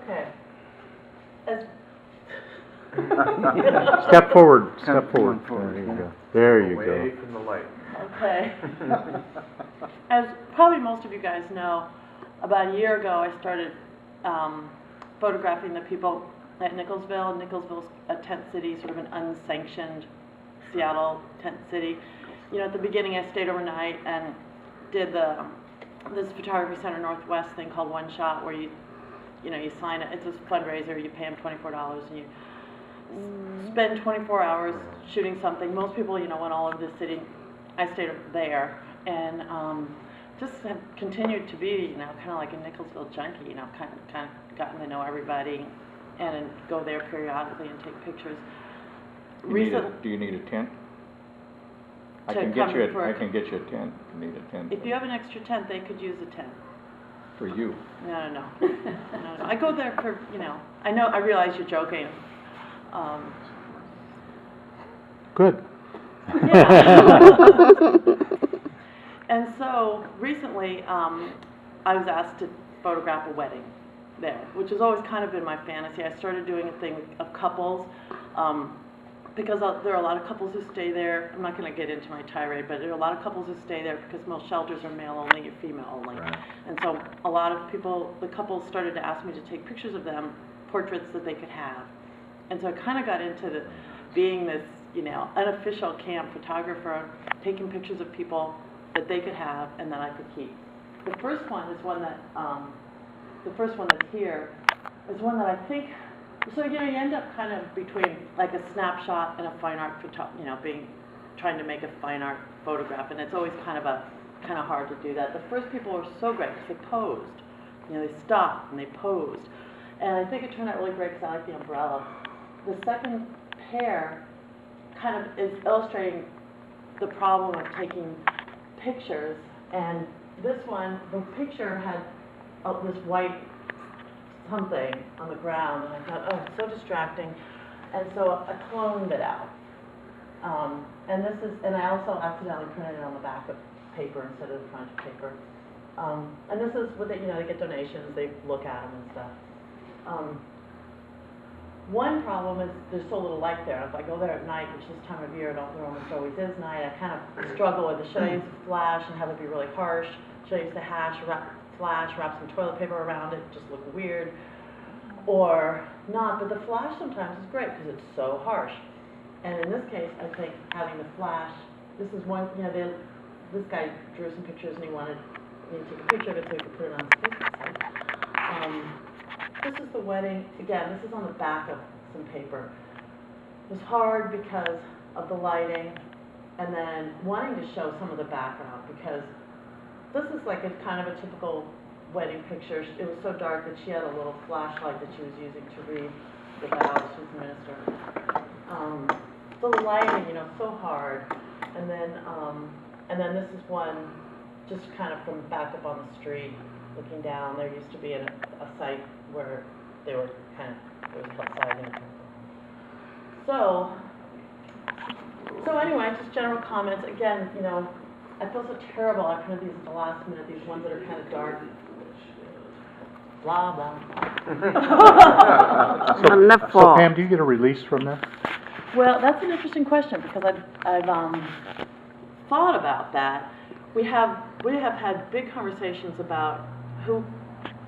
Okay. As Step forward, step Come forward. on There you Away go. from the light. Okay. As probably most of you guys know, about a year ago I started photographing the people at Nicholsville. Nicholsville's a tent city, sort of an unsanctioned Seattle tent city. You know, at the beginning I stayed overnight and did this photography center Northwest thing called One Shot, where you sign it. It's a fundraiser. You pay them $24 and you spend 24 hours shooting something. Most people, went all over the city. I stayed there and just have continued to be, kind of like a Nicholsville junkie. Kind of gotten to know everybody and go there periodically and take pictures. Do you need a tent? I can get you a tent if you need a tent. If you have an extra tent, they could use a tent. For you. No. I go there for, I realize you're joking. Good. Yeah. And so recently, I was asked to photograph a wedding there, which has always kind of been my fantasy. I started doing a thing of couples, because there are a lot of couples who stay there. I'm not going to get into my tirade, but there are a lot of couples who stay there because most shelters are male only or female only. Right. And so a lot of the couples started to ask me to take pictures of them, portraits that they could have. And so I kind of got into being this, unofficial camp photographer, taking pictures of people that they could have and that I could keep. The first one is one that, the first one that's here is one that I think, so you end up kind of between like a snapshot and a fine art trying to make a fine art photograph, and it's always kind of hard to do that. The first people were so great because they posed, they stopped and they posed, and I think it turned out really great because I like the umbrella. The second pair kind of is illustrating the problem of taking pictures, and this one, the picture had this white something on the ground, and I thought, oh, it's so distracting, and so I cloned it out. And I also accidentally printed it on the back of paper instead of the front of paper. And this is what they get donations, they look at them and stuff. One problem is there's so little light there. If I go there at night, which this time of year there almost always is night, I kind of struggle with should I use a flash and have it be really harsh? Should I use the flash, wrap some toilet paper around it, just look weird, or not? But the flash sometimes is great because it's so harsh. And in this case, I think having the flash, this is one, this guy drew some pictures and he wanted me to take a picture of it so he could put it on his Facebook site. This is the wedding. Again, this is on the back of some paper. It was hard because of the lighting and then wanting to show some of the background, because this is like a kind of a typical wedding picture. It was so dark that she had a little flashlight that she was using to read the vows. She's a minister. So the lighting, so hard. And then this is one just kind of from back up on the street, looking down. There used to be a site where they were there was siding. So anyway, just general comments. Again, I feel so terrible. I printed these at the last minute, these ones that are kind of dark. Blah, blah. Wonderful. So Pam, do you get a release from this? Well, that's an interesting question because I've thought about that. We have had big conversations about who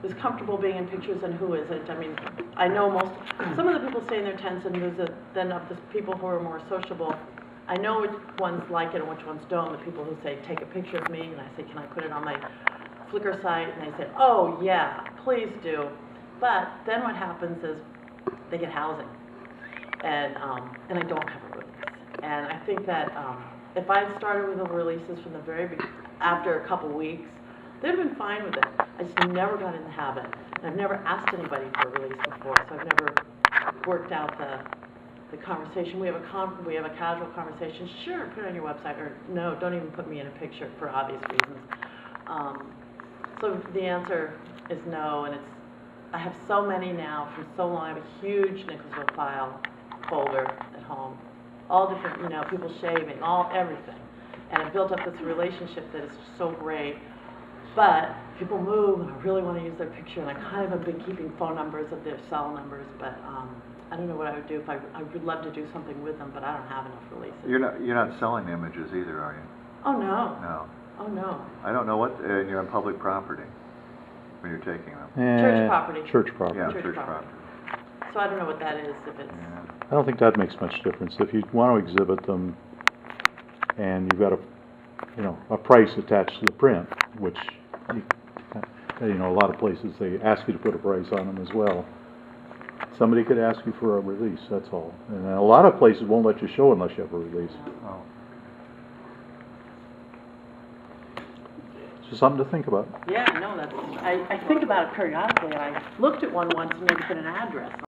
is comfortable being in pictures and who isn't. I mean, I know some of the people stay in their tents, and then of the people who are more sociable, I know which ones like it and which ones don't. The people who say, take a picture of me, and I say, can I put it on my Flickr site? And they say, oh yeah, please do. But then what happens is they get housing, and I don't have a release. And I think that if I had started with the releases from the very beginning, after a couple weeks, they'd have been fine with it. I just never got in the habit. And I've never asked anybody for a release before, so I've never worked out the conversation. We have a casual conversation. Sure, put it on your website, or no, don't even put me in a picture for obvious reasons. So the answer is no, and I have so many now from so long. I have a huge Nicholsville file folder at home, all different, people shaving, everything. And I built up this relationship that is so great. But people move, and I really want to use their picture, and I kind of have been keeping phone numbers of their cell numbers, but, I don't know what I would do if I would love to do something with them, but I don't have enough releases. You're not selling images either, are you? Oh, no. No. Oh, no. I don't know what, you're on public property when you're taking them. Church property. Church property. Yeah, Church church property. property. So I don't know what that is, if it's, Yeah. I don't think that makes much difference. If you want to exhibit them and you've got a price attached to the print, which, a lot of places, they ask you to put a price on them as well. Somebody could ask you for a release, that's all. And a lot of places won't let you show unless you have a release. Oh. So something to think about. yeah, no, that's, I think about it periodically, and I looked at one once and maybe put an address